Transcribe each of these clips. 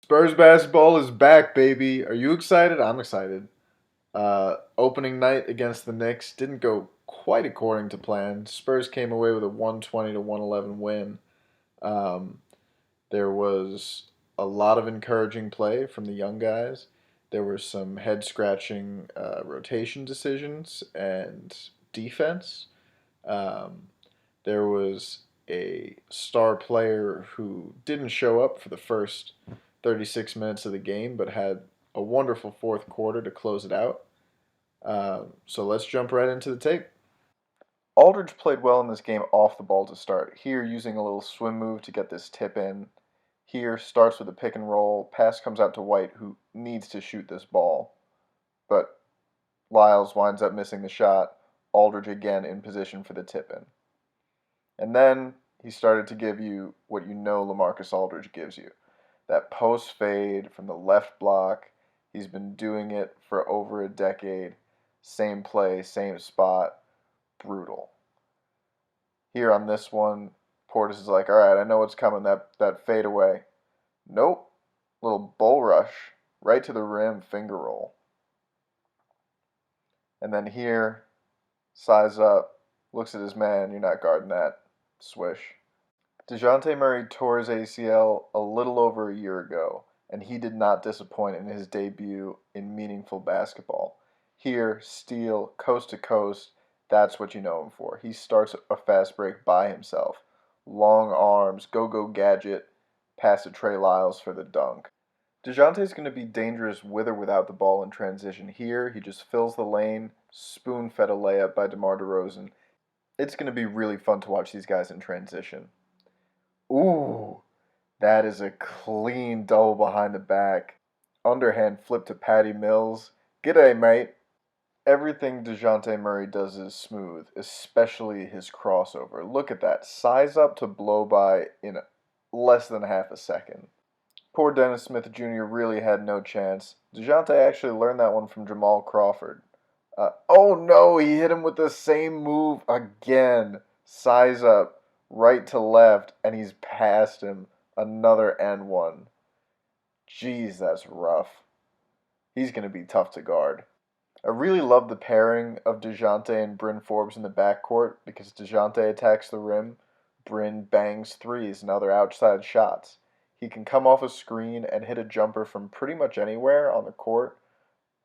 Spurs basketball is back, baby. Are you excited? I'm excited. Opening night against the Knicks didn't go quite according to plan. Spurs came away with a 120 to 111 win. Um, there was a lot of encouraging play from the young guys. There were some head scratching rotation decisions and defense. Um, there was a star player who didn't show up for the first 36 minutes of the game, but had a wonderful fourth quarter to close it out. So let's jump right into the tape. Aldridge played well in this game off the ball to start. Here, using a little swim move to get this tip in. Here, starts with a pick and roll. Pass comes out to White, who needs to shoot this ball. But Lyles winds up missing the shot. Aldridge again in position for the tip in. And then he started to give you what you know LaMarcus Aldridge gives you. That post fade from the left block. He's been doing it for over a decade. Same play, same spot. Brutal. Here on this one, Portis is like, all right, I know what's coming. That fade away. Nope. Little bull rush. Right to the rim, finger roll. And then here, size up. Looks at his man. You're not guarding that. Swish. Dejounte Murray tore his ACL a little over a year ago, and he did not disappoint in his debut in meaningful basketball. Here, steal, coast to coast, that's what you know him for. He starts a fast break by himself. Long arms, go-go gadget, pass to Trey Lyles for the dunk. DeJounte's going to be dangerous with or without the ball in transition. Here, he just fills the lane, spoon-fed a layup by DeMar DeRozan. It's going to be really fun to watch these guys in transition. Ooh, that is a clean double behind the back. Underhand flip to Patty Mills. G'day, mate. Everything Dejounte Murray does is smooth, especially his crossover. Look at that. Size up to blow by in less than half a second. Poor Dennis Smith Jr. really had no chance. Dejounte actually learned that one from Jamal Crawford. Oh no, he hit him with the same move again. Size up, right to left, and he's past him. Another N1. Jeez, that's rough. He's going to be tough to guard. I really love the pairing of Dejounte and Bryn Forbes in the backcourt because Dejounte attacks the rim, Bryn bangs threes and other outside shots. He can come off a screen and hit a jumper from pretty much anywhere on the court,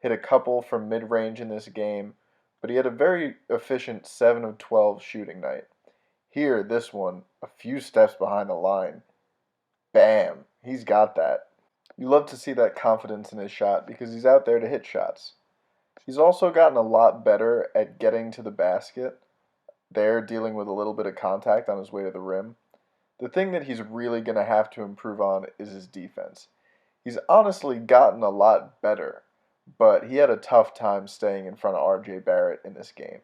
hit a couple from mid-range in this game, but he had a very efficient 7 of 12 shooting night. Here, this one, a few steps behind the line. Bam! He's got that. You love to see that confidence in his shot because he's out there to hit shots. He's also gotten a lot better at getting to the basket, there dealing with a little bit of contact on his way to the rim. The thing that he's really going to have to improve on is his defense. He's honestly gotten a lot better, but he had a tough time staying in front of R.J. Barrett in this game.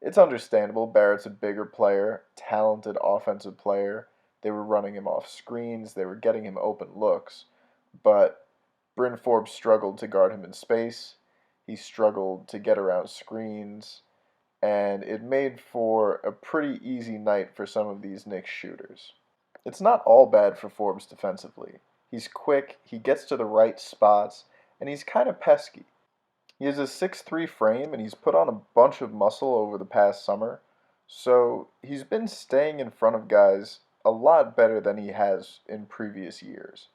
It's understandable. Barrett's a bigger player, talented offensive player. They were running him off screens. They were getting him open looks. But Bryn Forbes struggled to guard him in space. He struggled to get around screens. And it made for a pretty easy night for some of these Knicks shooters. It's not all bad for Forbes defensively. He's quick, he gets to the right spots, and he's kind of pesky. He has a 6'3" frame and he's put on a bunch of muscle over the past summer, so he's been staying in front of guys a lot better than he has in previous years.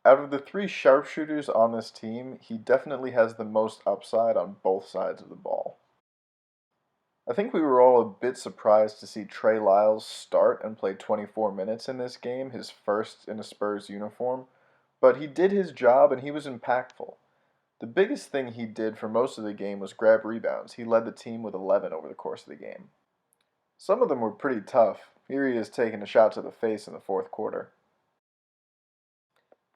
Out of the three sharpshooters on this team, he definitely has the most upside on both sides of the ball. I think we were all a bit surprised to see Trey Lyles start and play 24 minutes in this game, his first in a Spurs uniform, but he did his job and he was impactful. The biggest thing he did for most of the game was grab rebounds. He led the team with 11 over the course of the game. Some of them were pretty tough. Here he is taking a shot to the face in the fourth quarter.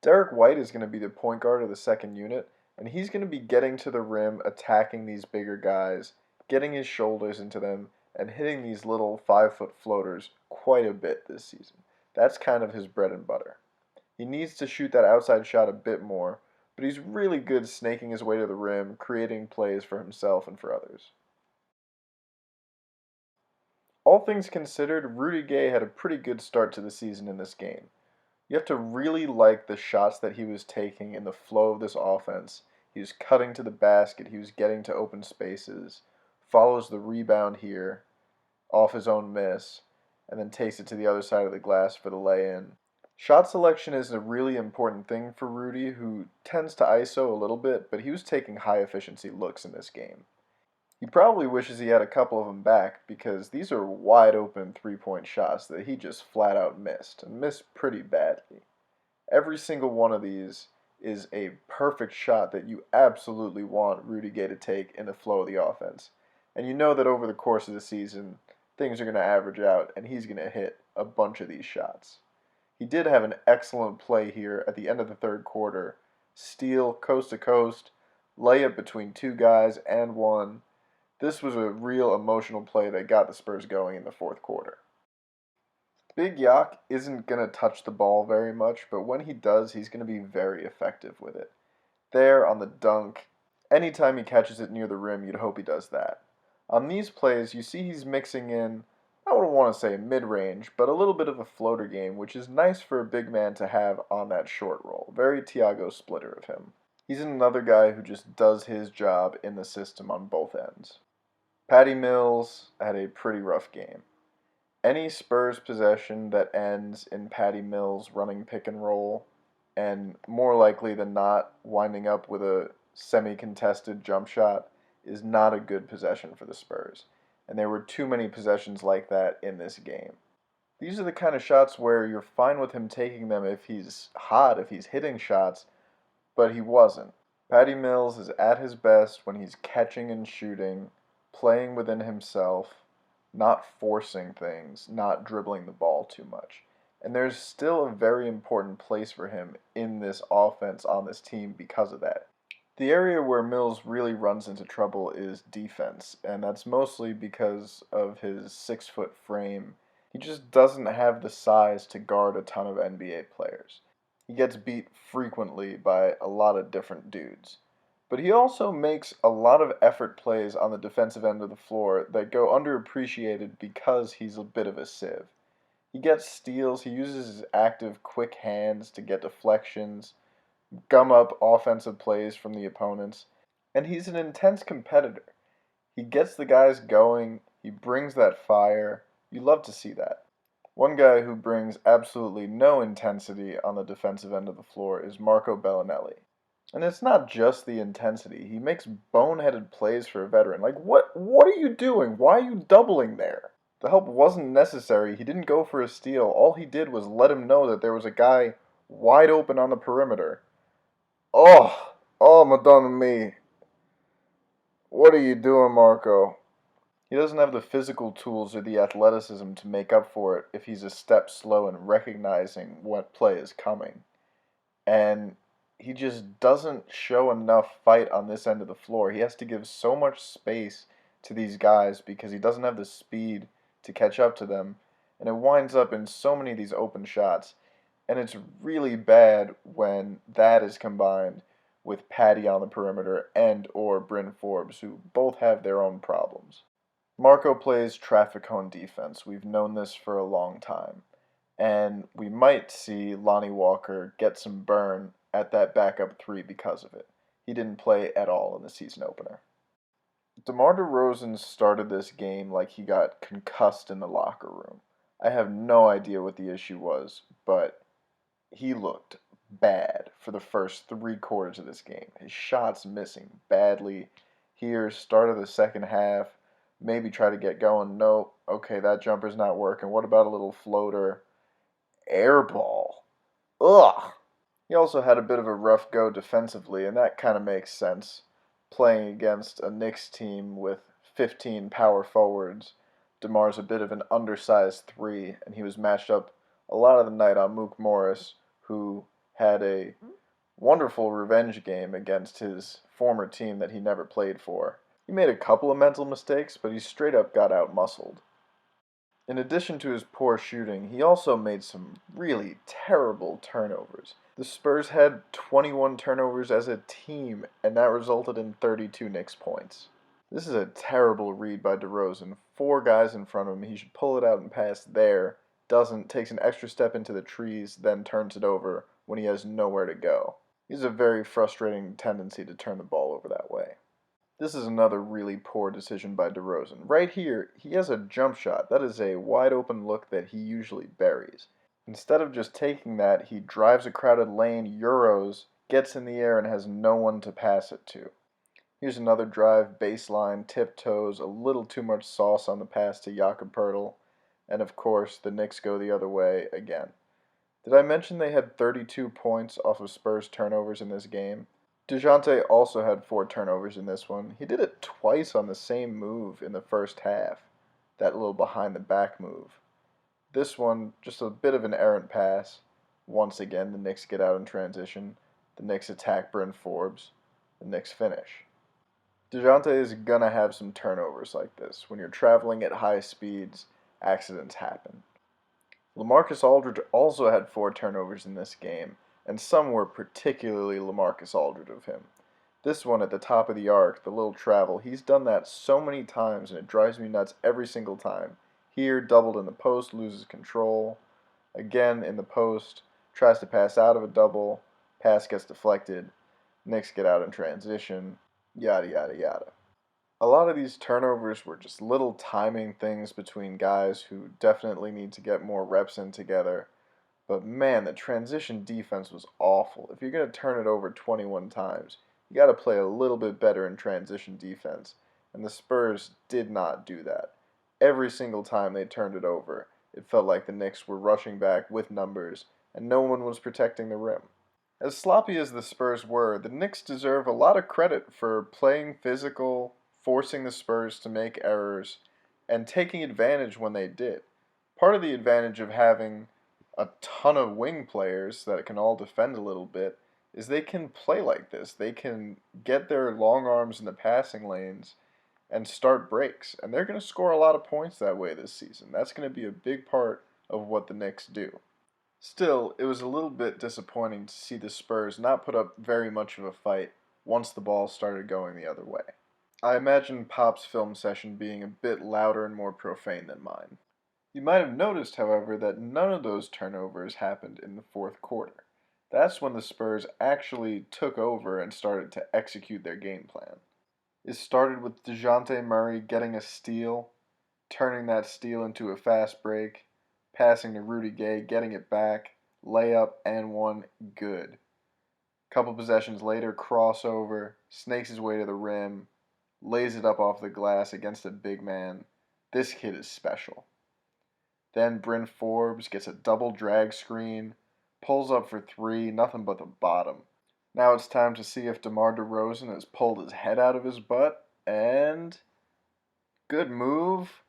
Derek White is going to be the point guard of the second unit, and he's going to be getting to the rim, attacking these bigger guys, getting his shoulders into them, and hitting these little 5-foot floaters quite a bit this season. That's kind of his bread and butter. He needs to shoot that outside shot a bit more, but he's really good snaking his way to the rim, creating plays for himself and for others. All things considered, Rudy Gay had a pretty good start to the season in this game. You have to really like the shots that he was taking in the flow of this offense. He was cutting to the basket, he was getting to open spaces, follows the rebound here off his own miss, and then takes it to the other side of the glass for the lay-in. Shot selection is a really important thing for Rudy, who tends to ISO a little bit, but he was taking high efficiency looks in this game. He probably wishes he had a couple of them back, because these are wide open three-point shots that he just flat out missed, and missed pretty badly. Every single one of these is a perfect shot that you absolutely want Rudy Gay to take in the flow of the offense. And you know that over the course of the season, things are going to average out, and he's going to hit a bunch of these shots. He did have an excellent play here at the end of the third quarter. Steal, coast to coast, layup between two guys and one. This was a real emotional play that got the Spurs going in the fourth quarter. Big Yak isn't going to touch the ball very much, but when he does, he's going to be very effective with it. There on the dunk, anytime he catches it near the rim, you'd hope he does that. On these plays, you see he's mixing in, I wouldn't want to say mid-range, but a little bit of a floater game, which is nice for a big man to have on that short roll. Very Tiago Splitter of him. He's another guy who just does his job in the system on both ends. Patty Mills had a pretty rough game. Any Spurs possession that ends in Patty Mills running pick and roll, and more likely than not winding up with a semi-contested jump shot, is not a good possession for the Spurs. And there were too many possessions like that in this game. These are the kind of shots where you're fine with him taking them if he's hot, if he's hitting shots, but he wasn't. Patty Mills is at his best when he's catching and shooting, playing within himself, not forcing things, not dribbling the ball too much. And there's still a very important place for him in this offense on this team because of that. The area where Mills really runs into trouble is defense, and that's mostly because of his 6-foot frame. He just doesn't have the size to guard a ton of NBA players. He gets beat frequently by a lot of different dudes. But he also makes a lot of effort plays on the defensive end of the floor that go underappreciated because he's a bit of a sieve. He gets steals, he uses his active, quick hands to get deflections, gum up offensive plays from the opponents, and he's an intense competitor. He gets the guys going, he brings that fire. You love to see that. One guy who brings absolutely no intensity on the defensive end of the floor is Marco Bellinelli. And it's not just the intensity. He makes boneheaded plays for a veteran. Like, what are you doing? Why are you doubling there? The help wasn't necessary. He didn't go for a steal. All he did was let him know that there was a guy wide open on the perimeter. Oh, Madonna me. What are you doing, Marco? He doesn't have the physical tools or the athleticism to make up for it if he's a step slow in recognizing what play is coming. And he just doesn't show enough fight on this end of the floor. He has to give so much space to these guys because he doesn't have the speed to catch up to them. And it winds up in so many of these open shots. And it's really bad when that is combined with Patty on the perimeter and or Bryn Forbes, who both have their own problems. Marco plays traffic cone defense. We've known this for a long time. And we might see Lonnie Walker get some burn at that backup three because of it. He didn't play at all in the season opener. DeMar DeRozan started this game like he got concussed in the locker room. I have no idea what the issue was, but he looked bad for the first 3 quarters of this game. His shots missing badly. Here, start of the second half, maybe try to get going. Nope. Okay, that jumper's not working. What about a little floater? Air ball. Ugh. He also had a bit of a rough go defensively, and that kind of makes sense. Playing against a Knicks team with 15 power forwards, DeMar's a bit of an undersized 3, and he was matched up a lot of the night on Mook Morris, who had a wonderful revenge game against his former team that he never played for. He made a couple of mental mistakes, but he straight up got out-muscled. In addition to his poor shooting, he also made some really terrible turnovers. The Spurs had 21 turnovers as a team, and that resulted in 32 Knicks points. This is a terrible read by DeRozan. 4 guys in front of him. He should pull it out and pass there doesn't, takes an extra step into the trees, then turns it over when he has nowhere to go. He has a very frustrating tendency to turn the ball over that way. This is another really poor decision by DeRozan. Right here, he has a jump shot. That is a wide open look that he usually buries. Instead of just taking that, he drives a crowded lane, euros, gets in the air, and has no one to pass it to. Here's another drive, baseline, tiptoes, a little too much sauce on the pass to Jakob Poeltl, and of course, the Knicks go the other way again. Did I mention they had 32 points off of Spurs turnovers in this game? Dejounte also had 4 turnovers in this one. He did it twice on the same move in the first half, that little behind the back move. This one, just a bit of an errant pass. Once again, the Knicks get out in transition. The Knicks attack Bryn Forbes. The Knicks finish. Dejounte is going to have some turnovers like this. When you're traveling at high speeds, accidents happen. LaMarcus Aldridge also had 4 turnovers in this game, and some were particularly LaMarcus Aldridge of him. This one at the top of the arc, the little travel, he's done that so many times, and it drives me nuts every single time. Here, doubled in the post, loses control. Again, in the post, tries to pass out of a double, pass gets deflected, Knicks get out in transition, yada yada yada. A lot of these turnovers were just little timing things between guys who definitely need to get more reps in together. But man, the transition defense was awful. If you're going to turn it over 21 times, you got to play a little bit better in transition defense. And the Spurs did not do that. Every single time they turned it over, it felt like the Knicks were rushing back with numbers, and no one was protecting the rim. As sloppy as the Spurs were, the Knicks deserve a lot of credit for playing physical, forcing the Spurs to make errors, and taking advantage when they did. Part of the advantage of having a ton of wing players that can all defend a little bit is they can play like this. They can get their long arms in the passing lanes and start breaks, and they're going to score a lot of points that way this season. That's going to be a big part of what the Knicks do. Still, it was a little bit disappointing to see the Spurs not put up very much of a fight once the ball started going the other way. I imagine Pop's film session being a bit louder and more profane than mine. You might have noticed, however, that none of those turnovers happened in the fourth quarter. That's when the Spurs actually took over and started to execute their game plan. It started with Dejounte Murray getting a steal, turning that steal into a fast break, passing to Rudy Gay, getting it back, layup, and one, good. Couple possessions later, crossover, snakes his way to the rim, lays it up off the glass against a big man. This kid is special. Then Bryn Forbes gets a double drag screen, pulls up for 3, nothing but the bottom. Now it's time to see if DeMar DeRozan has pulled his head out of his butt, and good move,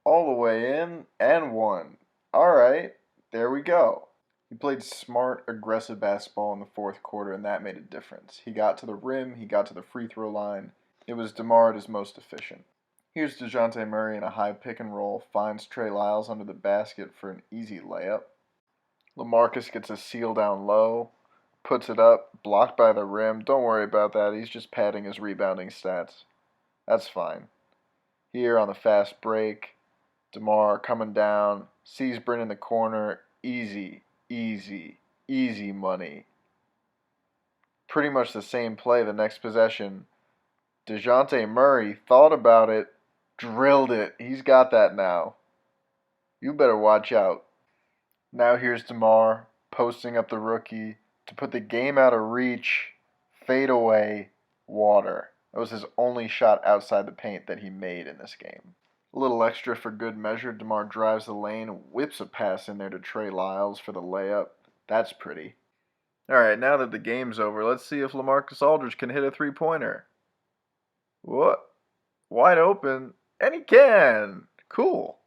all the way in, and one. Alright, there we go. He played smart, aggressive basketball in the fourth quarter, and that made a difference. He got to the rim, he got to the free throw line. It was DeMar at his most efficient. Here's Dejounte Murray in a high pick and roll, finds Trey Lyles under the basket for an easy layup. LaMarcus gets a seal down low, puts it up, blocked by the rim. Don't worry about that, he's just padding his rebounding stats. That's fine. Here on the fast break, DeMar coming down, sees Bryn in the corner, easy money. Pretty much the same play the next possession. Dejounte Murray thought about it, drilled it. He's got that now. You better watch out. Now here's DeMar posting up the rookie to put the game out of reach. Fade away, water. That was his only shot outside the paint that he made in this game. A little extra for good measure. DeMar drives the lane, whips a pass in there to Trey Lyles for the layup. That's pretty. Alright, now that the game's over, let's see if LaMarcus Aldridge can hit a three-pointer. What? Wide open, and he can! Cool.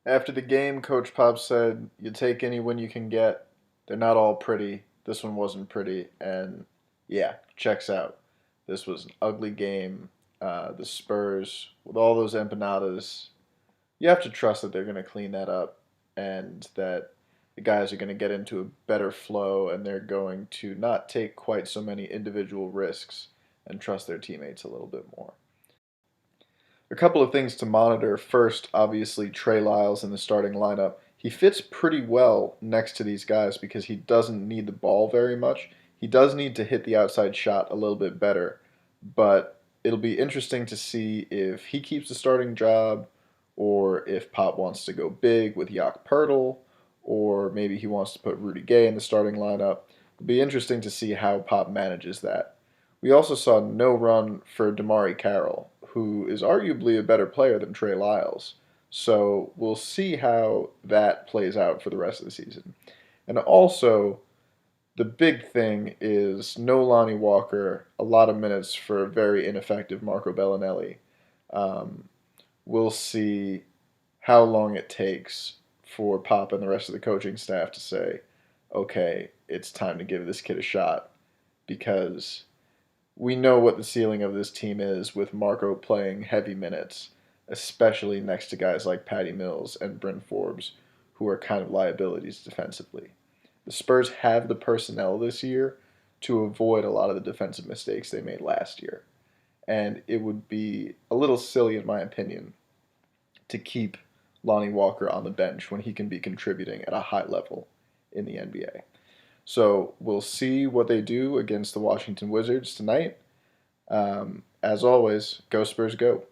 After the game, Coach Pop said, you take any win you can get. They're not all pretty. This one wasn't pretty, and yeah, checks out. This was an ugly game. The Spurs, with all those empanadas, you have to trust that they're going to clean that up and that the guys are going to get into a better flow and they're going to not take quite so many individual risks and trust their teammates a little bit more. A couple of things to monitor. First, obviously, Trey Lyles in the starting lineup. He fits pretty well next to these guys because he doesn't need the ball very much. He does need to hit the outside shot a little bit better, but it'll be interesting to see if he keeps the starting job or if Pop wants to go big with Yak Pirtle, or maybe he wants to put Rudy Gay in the starting lineup. It'll be interesting to see how Pop manages that. We also saw no run for DeMar Carroll, who is arguably a better player than Trey Lyles. So we'll see how that plays out for the rest of the season. And also, the big thing is no Lonnie Walker, a lot of minutes for very ineffective Marco Bellinelli. Um, we'll see how long it takes for Pop and the rest of the coaching staff to say, okay, it's time to give this kid a shot, because we know what the ceiling of this team is with Marco playing heavy minutes, especially next to guys like Patty Mills and Bryn Forbes, who are kind of liabilities defensively. The Spurs have the personnel this year to avoid a lot of the defensive mistakes they made last year. And it would be a little silly, in my opinion, to keep Lonnie Walker on the bench when he can be contributing at a high level in the NBA. So we'll see what they do against the Washington Wizards tonight. As always, go Spurs, go.